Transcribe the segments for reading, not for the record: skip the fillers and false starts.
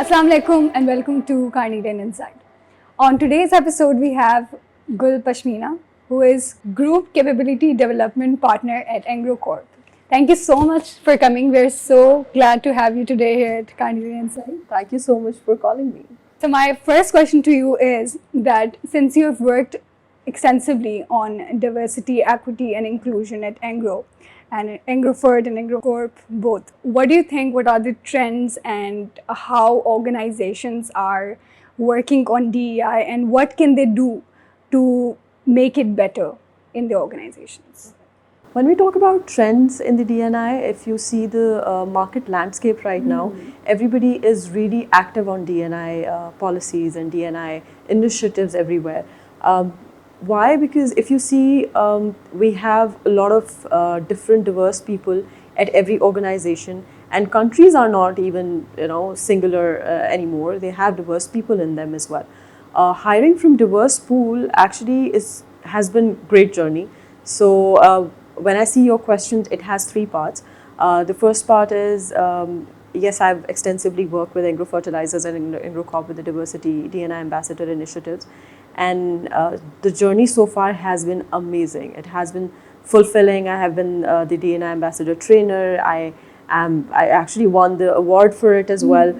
Assalamu alaikum and welcome to Carnelian Inside. On today's episode, we have Pashmina, who is Group Capability Development Partner at Engro Corp. Thank you so much for coming. We're so glad to have you today here at Carnelian Inside. Thank you so much for calling me. So my first question to you is that since you have worked extensively on diversity, equity and inclusion at Engro, and Engrofert and Engro Corp both, what do you think, what are the trends and how organizations are working on DEI and what can they do to make it better in the organizations? When we talk about trends in the D&I, if you see the market landscape right now, everybody is really active on D&I policies and D&I initiatives everywhere. Why? Because if you see, we have a lot of different diverse people at every organization, and countries are not even singular anymore. They have diverse people in them as well. Hiring from diverse pool actually has been great journey. So when I see your questions, it has three parts. The first part is, yes, I've extensively worked with Engro Fertilizers and Engro Corp with the diversity D&I ambassador initiatives. And the journey so far has been amazing. It has been fulfilling. I have been the D&I ambassador trainer. I actually won the award for it as well.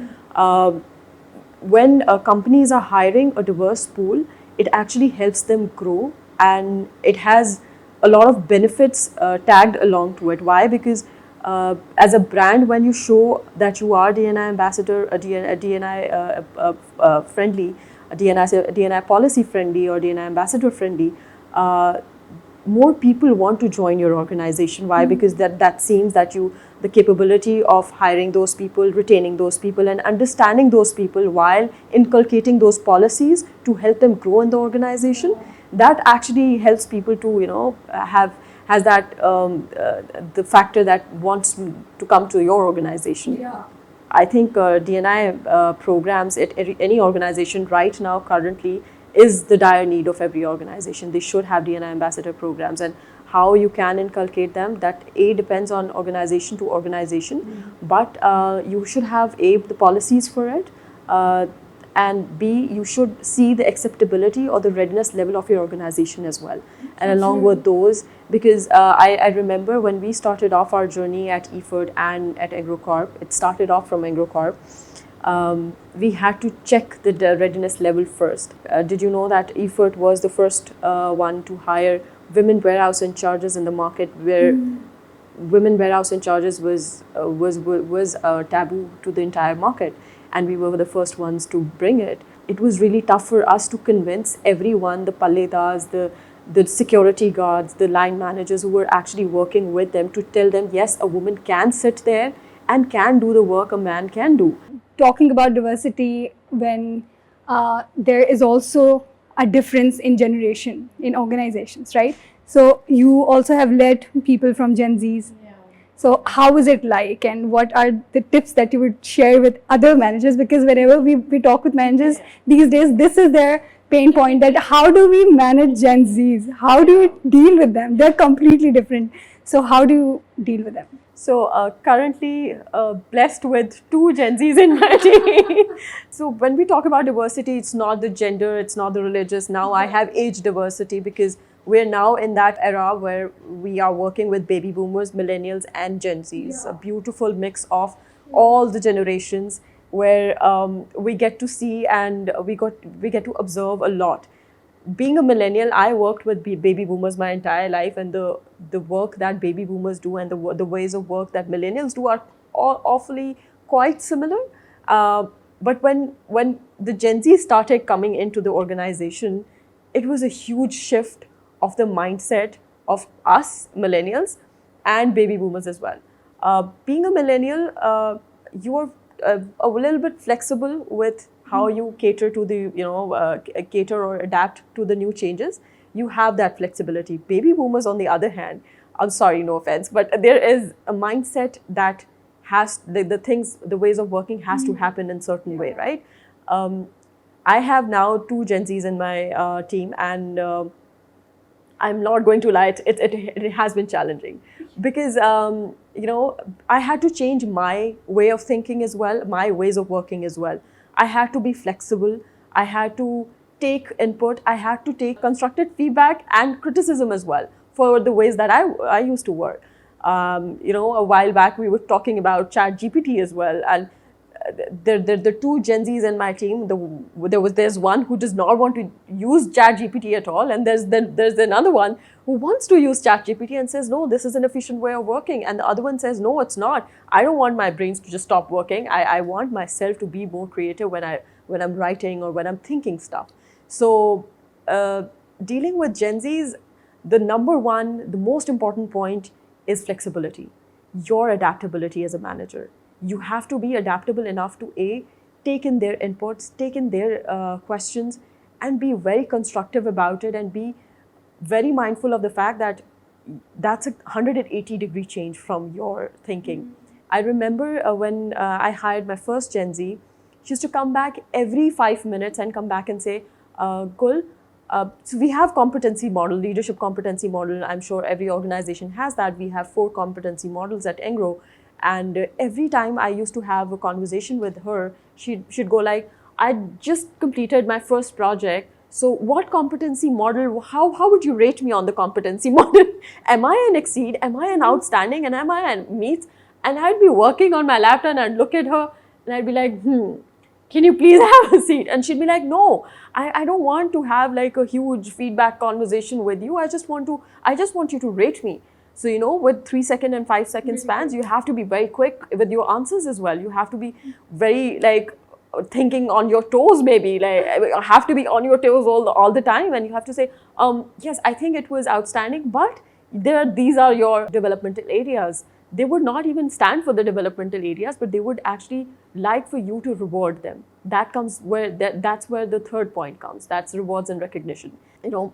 When companies are hiring a diverse pool, it actually helps them grow, and it has a lot of benefits tagged along to it. Why? Because as a brand, when you show that you are D&I ambassador, a D&I friendly, a D&I policy friendly or D&I ambassador friendly, more people want to join your organization. Why? Because that seems that the capability of hiring those people, retaining those people and understanding those people while inculcating those policies to help them grow in the organization, that actually helps people to has that the factor that wants to come to your organization. Yeah. I think D&I programs at any organization right now currently is the dire need of every organization. They should have D&I ambassador programs, and how you can inculcate them, that A, depends on organization to organization, but you should have A, the policies for it, and B, you should see the acceptability or the readiness level of your organization as well. And along with those, because I remember when we started off our journey at EFERT and at Engro Corp, it started off from Engro Corp, we had to check the readiness level first. Did you know that EFERT was the first one to hire women warehouse in charges in the market, where women warehouse in charges was taboo to the entire market, and we were the first ones to bring it. It was really tough for us to convince everyone, the palledas, the security guards, the line managers who were actually working with them, to tell them, yes, a woman can sit there and can do the work a man can do. Talking about diversity, when there is also a difference in generation in organizations, right? So you also have led people from Gen Zs. So how is it like, and what are the tips that you would share with other managers? Because whenever we talk with managers these days, this is their pain point, that how do we manage Gen Zs? How do we deal with them? They're completely different. So how do you deal with them? So currently blessed with 2 Gen Zs in my team. So when we talk about diversity, it's not the gender, it's not the religious. Now I have age diversity, because we're now in that era where we are working with baby boomers, millennials and Gen Zs. A beautiful mix of all the generations, where we get to see and we get to observe a lot. Being a millennial, I worked with baby boomers my entire life, and the work that baby boomers do and the ways of work that millennials do are all awfully quite similar. But when the Gen Z started coming into the organization, it was a huge shift of the mindset of us millennials and baby boomers as well. Being a millennial, you are a little bit flexible with how you cater to the cater or adapt to the new changes. You have that flexibility. Baby boomers, on the other hand, I'm sorry, no offense, but there is a mindset that has the ways of working has to happen in certain way, right? I have now 2 Gen Zs in my team, and I'm not going to lie, it has been challenging because, I had to change my way of thinking as well, my ways of working as well. I had to be flexible. I had to take input. I had to take constructive feedback and criticism as well for the ways that I used to work. A while back we were talking about Chat GPT as well, and the two Gen Zs in my team. There's one who does not want to use Chat GPT at all, and there's another one who wants to use Chat GPT and says, no, this is an efficient way of working, and the other one says, no, it's not. I don't want my brains to just stop working. I want myself to be more creative when I'm writing or when I'm thinking stuff. So dealing with Gen Zs, the most important point is flexibility, your adaptability as a manager. You have to be adaptable enough to take in their inputs, take in their questions, and be very constructive about it, and be very mindful of the fact that that's a 180-degree change from your thinking. I remember when I hired my first Gen Z, she used to come back every 5 minutes and come back and say, Gul, so we have competency model, leadership competency model. I'm sure every organization has that. We have 4 competency models at Engro. And every time I used to have a conversation with her, she'd go like, I just completed my first project. So what competency model, how would you rate me on the competency model? Am I an exceed? Am I an outstanding? And am I an meet? And I'd be working on my laptop and I'd look at her and I'd be like, can you please have a seat? And she'd be like, no, I don't want to have like a huge feedback conversation with you. I just want you to rate me. So, with 3-second and 5-second spans, you have to be very quick with your answers as well. You have to be very thinking on your toes, maybe have to be on your toes all the time. And you have to say, yes, I think it was outstanding, but these are your developmental areas. They would not even stand for the developmental areas, but they would actually like for you to reward them. That's where the third point comes. That's rewards and recognition.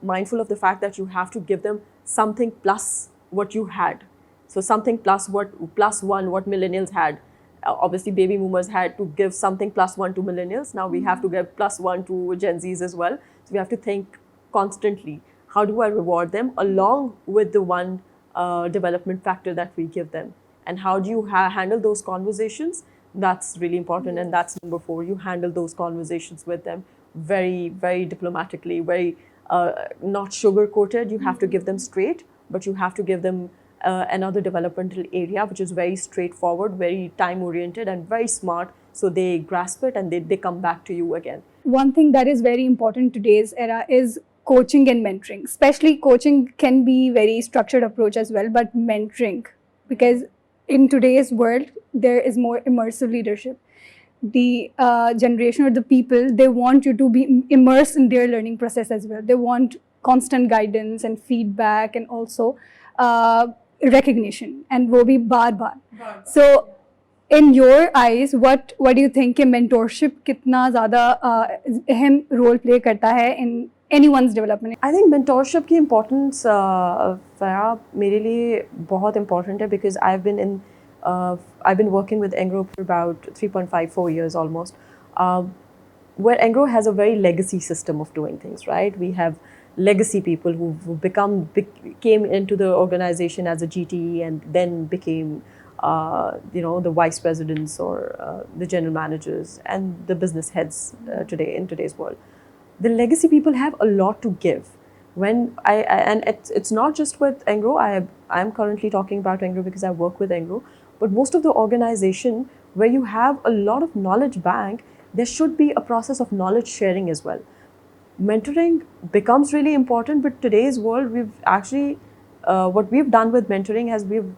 Mindful of the fact that you have to give them something plus what you had. So something plus one what millennials had. Obviously, baby boomers had to give something +1 to millennials. Now we have to give +1 to Gen Zs as well. So we have to think constantly, how do I reward them along with the one development factor that we give them? And how do you handle those conversations? That's really important. And that's number 4. You handle those conversations with them very, very diplomatically, very not sugar-coated. You have to give them straight, but you have to give them another developmental area which is very straightforward, very time-oriented and very smart, so they grasp it and they come back to you again. One thing that is very important in today's era is coaching and mentoring. Especially coaching can be very structured approach as well, but mentoring, because in today's world, there is more immersive leadership. The generation or the people, they want you to be immersed in their learning process as well. They want constant guidance and feedback and also recognition, and wo bhi baar. So in your eyes, what do you think कि mentorship कितना ज़्यादा अहम role play करता है in anyone's development? I think mentorship की importance Farah मेरे लिए बहुत important है, because I've been working with Engro for about 3.54 years almost, where Engro has a very legacy system of doing things, right? We have legacy people who came into the organization as a GTE and then became the vice presidents or the general managers and the business heads in today's world. The legacy people have a lot to give. And it's not just with Engro. I'm currently talking about Engro because I work with Engro. But most of the organization where you have a lot of knowledge bank, there should be a process of knowledge sharing as well. Mentoring becomes really important, but today's world, we've actually, what we've done with mentoring is we've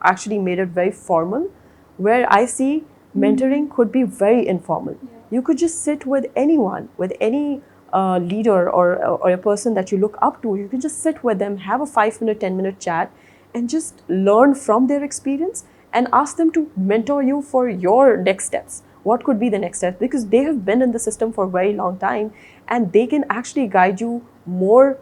actually made it very formal, where I see mentoring could be very informal. Yeah. You could just sit with anyone, with any leader or a person that you look up to. You can just sit with them, have a 5-minute, 10-minute chat, and just learn from their experience and ask them to mentor you for your next steps. What could be the next step? Because they have been in the system for a very long time and they can actually guide you more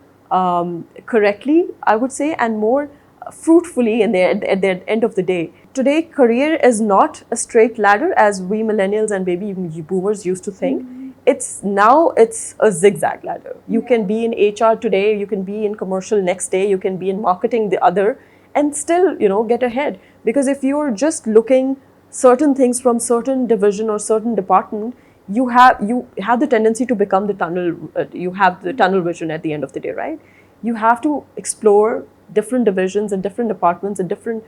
correctly, I would say, and more fruitfully at the end of the day. Today, career is not a straight ladder as we millennials and baby boomers used to think. It's a zigzag ladder. You can be in HR today, you can be in commercial next day, you can be in marketing the other, and still, get ahead. Because if you're just looking certain things from certain division or certain department, you have the tendency to become the tunnel. You have the tunnel vision at the end of the day, right? You have to explore different divisions and different departments and different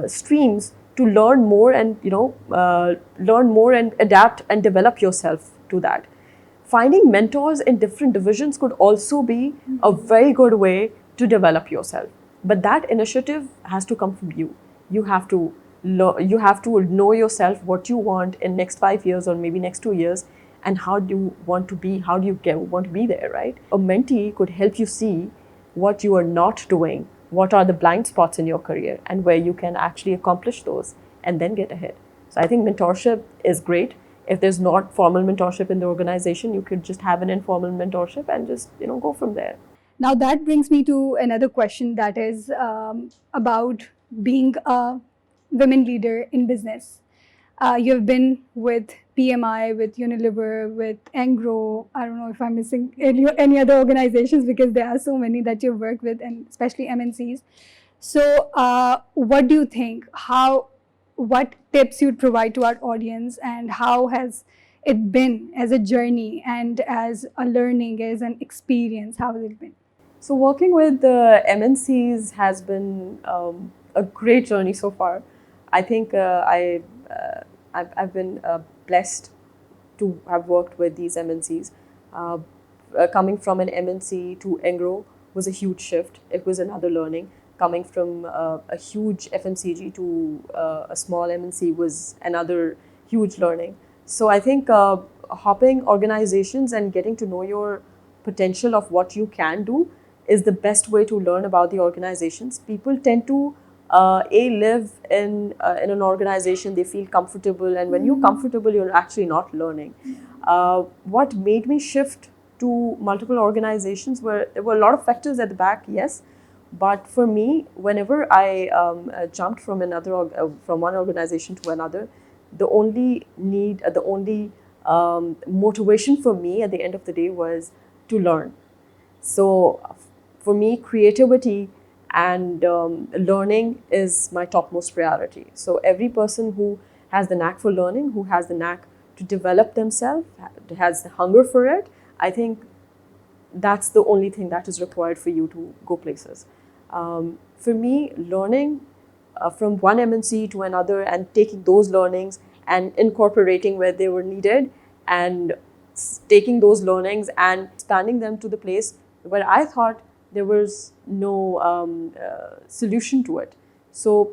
streams to learn more and learn more and adapt and develop yourself to that. Finding mentors in different divisions could also be a very good way to develop yourself. But that initiative has to come from you. You have to know yourself, what you want in next 5 years or maybe next 2 years, and how do you want to be, want to be there, right? A mentee could help you see what you are not doing, what are the blind spots in your career, and where you can actually accomplish those and then get ahead. So I think mentorship is great. If there's not formal mentorship in the organization, you could just have an informal mentorship and just go from there. Now that brings me to another question, that is about being a women leader in business. You've been with PMI, with Unilever, with Engro. I don't know if I'm missing any other organizations, because there are so many that you've worked with, and especially MNCs. So what do you think? What tips you'd provide to our audience, and how has it been as a journey and as a learning, as an experience? How has it been? So working with the MNCs has been a great journey so far. I think I've been blessed to have worked with these MNCs. Coming from an MNC to Engro was a huge shift. It was another learning. Coming from a huge FMCG to a small MNC was another huge learning. So I think hopping organizations and getting to know your potential of what you can do is the best way to learn about the organizations. People tend to live in an organization, they feel comfortable, and when you're comfortable, you're actually not learning. What made me shift to multiple organizations there were a lot of factors at the back, yes, but for me, whenever I jumped from one organization to another, the only motivation for me at the end of the day was to learn. So for me, creativity and learning is my topmost priority. So every person who has the knack for learning, who has the knack to develop themselves, has the hunger for it, I think that's the only thing that is required for you to go places. For me, learning from one MNC to another and taking those learnings and incorporating where they were needed, and taking those learnings and expanding them to the place where I thought there was no solution to it. So,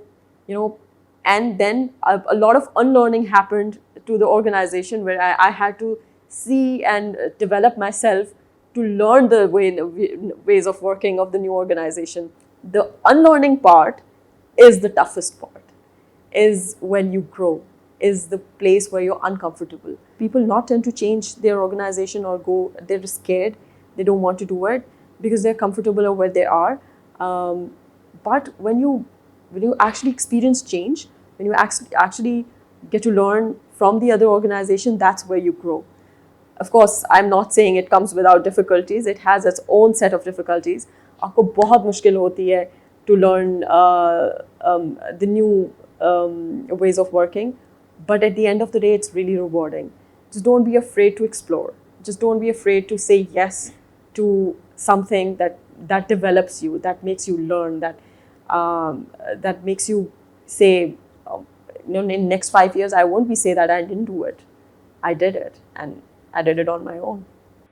and then a lot of unlearning happened to the organization, where I had to see and develop myself to learn the ways of working of the new organization. The unlearning part is the toughest part, is when you grow, is the place where you're uncomfortable. People not tend to change their organization or they're scared, they don't want to do it because they're comfortable where they are. But when you actually experience change, when you actually get to learn from the other organization, that's where you grow. Of course, I'm not saying it comes without difficulties. It has its own set of difficulties. आपको बहुत मुश्किल होती है to learn the new ways of working. But at the end of the day, it's really rewarding. Just don't be afraid to explore. Just don't be afraid to say yes to something that develops you, that makes you learn, that makes you say, in the next 5 years, I won't be say that I didn't do it. I did it, and I did it on my own.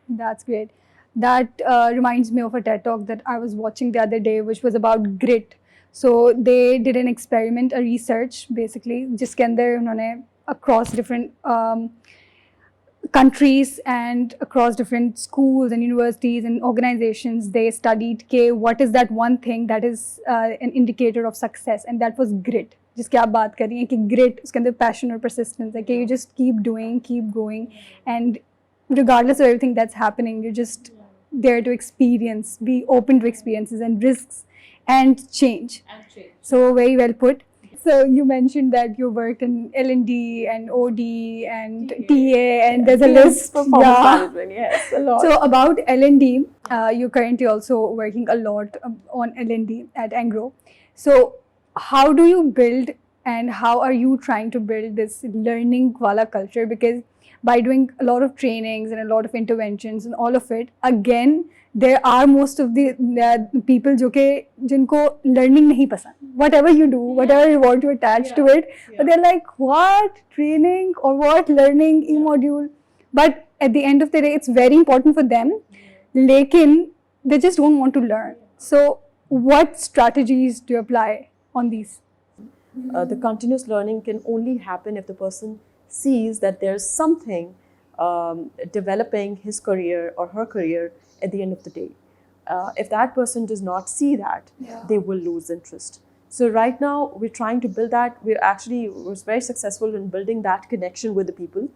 That's great. That reminds me of a TED Talk that I was watching the other day, which was about grit. So they did an experiment, a research basically, जिसके अंदर उन्होंने across different countries and across different schools and universities and organizations, they studied what is that one thing that is an indicator of success, and that was grit. जिसकी आप बात कर रही हैं कि grit, उसके अंदर passion और persistence है कि you just keep doing, keep going, and regardless of everything that's happening, you're just there to experience, be open to experiences and risks and change. So very well put. So you mentioned that you worked in L&D and OD and TA, and there's a list. Performance management, yes, a lot. So about L&D, you're currently also working a lot on L&D at Engro. So how do you build and how are you trying to build this learning wala culture? Because by doing a lot of trainings and a lot of interventions and all of it, again, there are most of the people jinko learning nahi pasand. Whatever you do, whatever you want to attach to it, but they're like, what training or what learning e-module? But at the end of the day, it's very important for them. Lekin they just don't want to learn. So what strategies do you apply on these? The continuous learning can only happen if the person sees that there's something developing his career or her career at the end of the day. If that person does not see that, they will lose interest. So right now, we're trying to build that. We're very successful in building that connection with the people.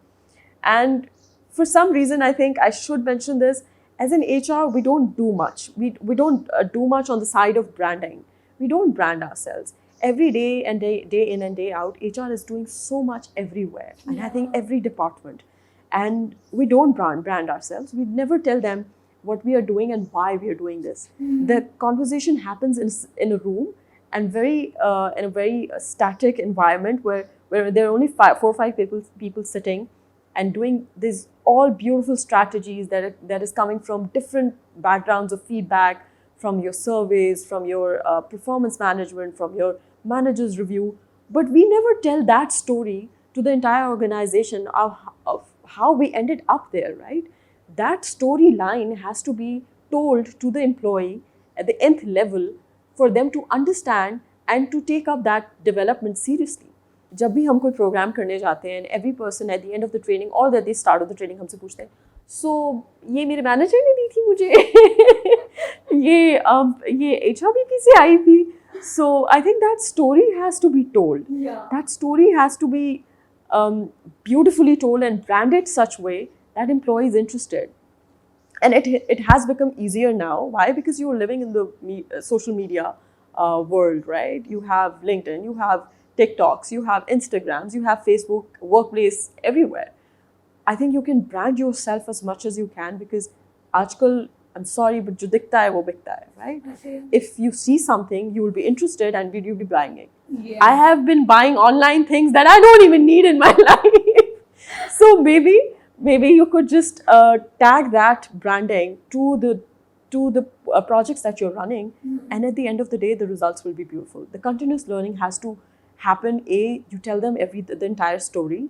And for some reason, I think I should mention this, as an HR, we don't do much. We don't do much on the side of branding. We don't brand ourselves. Every day and day in and day out, HR is doing so much everywhere. And I think every department. And we don't brand ourselves. We never tell them what we are doing and why we are doing this. The conversation happens in a room and in a very static environment where there are only 4 or 5 people sitting and doing these all beautiful strategies that is coming from different backgrounds of feedback, from your surveys, from your performance management, from your manager's review. But we never tell that story to the entire organization of how we ended up there, right? That storyline has to be told to the employee at the nth level for them to understand and to take up that development seriously. जब भी हम कोई programme करने जाते हैं, every person at the end of the training or at the start of the training हमसे पूछते हैं, so ये मेरे मैनेजर ने दी थी मुझे, ये HRBP से आई थी. So I think that story has to be told. That story has to be beautifully told and branded such way that employee is interested. And it has become easier now. Why? Because you're living in the social media world, right? You have LinkedIn, you have TikToks, you have Instagrams, you have Facebook, workplace, everywhere. I think you can brand yourself as much as you can, because aajkal, I'm sorry, but jo dikhta hai, wo bikhta hai, right? If you see something, you will be interested and you'll be buying it. I have been buying online things that I don't even need in my life. So maybe you could just tag that branding to the projects that you're running, and at the end of the day, the results will be beautiful. The continuous learning has to happen. You tell them the entire story.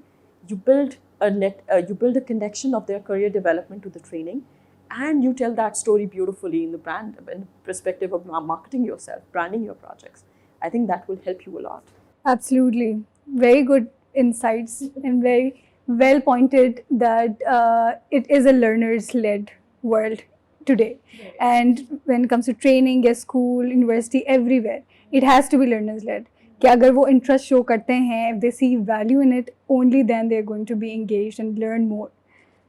You build a connection of their career development to the training, and you tell that story beautifully in the perspective of marketing yourself, branding your projects. I think that will help you a lot. Absolutely. Very good insights and very well pointed that it is a learners-led world today. And when it comes to training, school, university, everywhere, it has to be learners-led. कि अगर वो interest show करते हैं, if they see value in it, only then they're going to be engaged and learn more.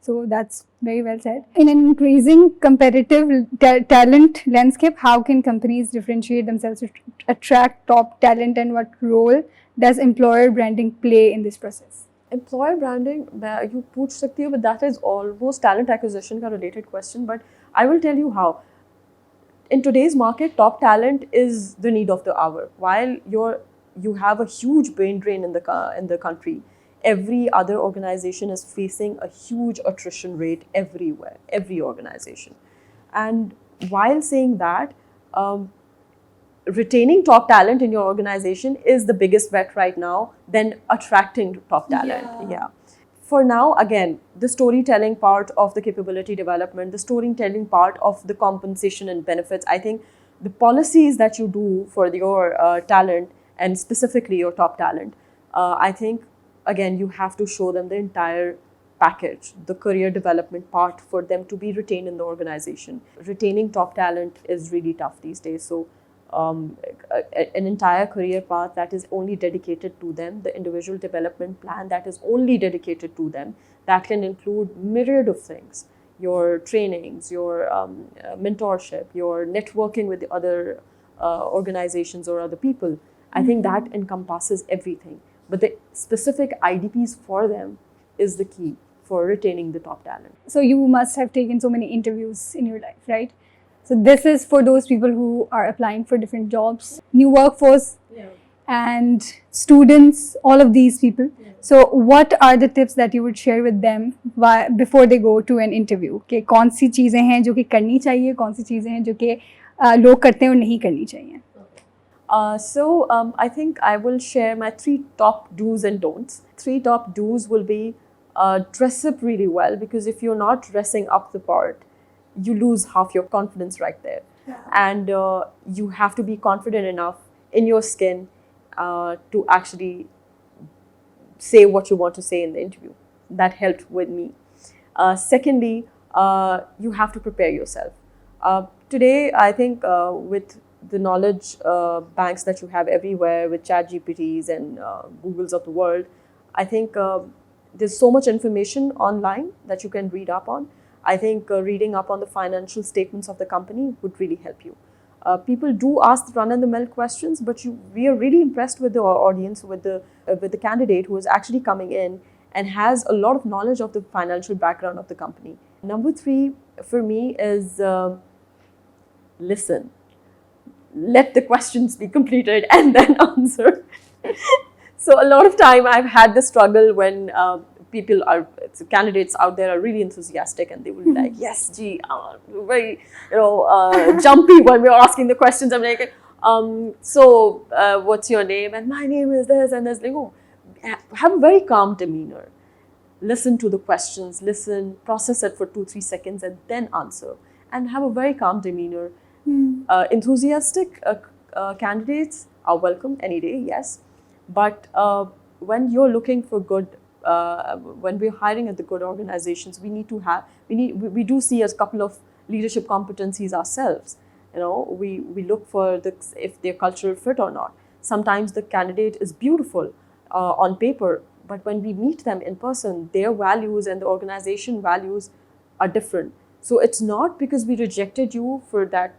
So that's very well said. In an increasing competitive talent landscape, how can companies differentiate themselves to attract top talent, and what role does employer branding play in this process? Employer branding, you पूछ सकती हो, but that is almost talent acquisition का related question. But I will tell you how. In today's market, top talent is the need of the hour. While you have a huge brain drain in the country, every other organization is facing a huge attrition rate everywhere, every organization. And while saying that, retaining top talent in your organization is the biggest bet right now than attracting top talent. Yeah. For now, again, the storytelling part of the capability development, the storytelling part of the compensation and benefits, I think the policies that you do for your talent, and specifically your top talent, I think, again, you have to show them the entire package, the career development part for them to be retained in the organization. Retaining top talent is really tough these days. So an entire career path that is only dedicated to them, the individual development plan that is only dedicated to them, that can include myriad of things, your trainings, your mentorship, your networking with the other organizations or other people. I think that encompasses everything. But the specific IDPs for them is the key for retaining the top talent. So you must have taken so many interviews in your life, right? So this is for those people who are applying for different jobs, new workforce. and students, all of these people. So what are the tips that you would share with them before they go to an interview? कि कौन सी चीज़ें हैं जो कि करनी चाहिए, कौन सी चीज़ें हैं जो कि लोग करते हैं और नहीं करनी चाहिए? I think I will share my 3 top do's and don'ts. 3 top do's will be dress up really well, because if you're not dressing up the part, you lose half your confidence right there. Yeah. And you have to be confident enough in your skin to actually say what you want to say in the interview. That helped with me. Secondly, you have to prepare yourself. Today, I think with the knowledge banks that you have everywhere, with ChatGPTs and Googles of the world, I think there's so much information online that you can read up on. I think reading up on the financial statements of the company would really help you. People do ask the run-of-the-mill questions, but we are really impressed with the audience, with the candidate who is actually coming in and has a lot of knowledge of the financial background of the company. Number 3 for me is listen. Let the questions be completed and then answer. So a lot of time I've had this struggle when candidates out there are really enthusiastic and they will be like, yes, gee, very, jumpy when we're asking the questions. I'm like, what's your name? And my name is this and this. Like, oh, have a very calm demeanor. Listen to the questions, listen, process it for 2-3 seconds and then answer. And have a very calm demeanor. Enthusiastic candidates are welcome any day, yes. But when you're looking for good, when we're hiring at the good organizations, we do see a couple of leadership competencies ourselves. We look for if they're cultural fit or not. Sometimes the candidate is beautiful on paper, but when we meet them in person, their values and the organization values are different. So it's not because we rejected you for that,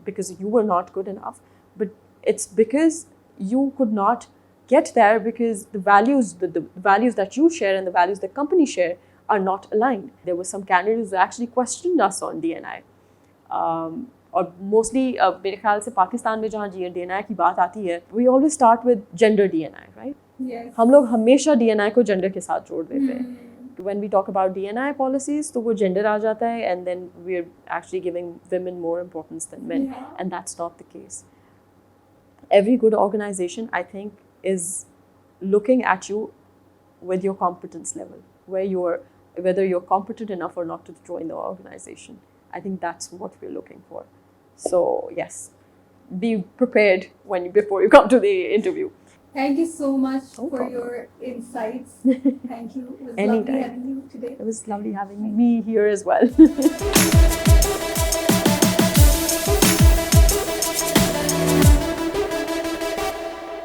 because you were not good enough, but it's because you could not get there because the values that you share and the values the company share are not aligned. There were some candidates who actually questioned us on D&I. और mostly मेरे ख्याल से पाकिस्तान में जहाँ D&I की बात आती है, we always start with gender D&I, right? Yes. हम लोग हमेशा D&I को gender के साथ जोड़ देते हैं. When we talk about D&I policies, तो वो gender आ जाता है, and then we're actually giving women more importance than men, and that's not the case. Every good organization, I think, is looking at you with your competence level, whether you're competent enough or not to join the organization. I think that's what we're looking for. So yes, be prepared before you come to the interview. Thank you so much for your insights. Thank you. It was lovely having you today. It was lovely having me here as well.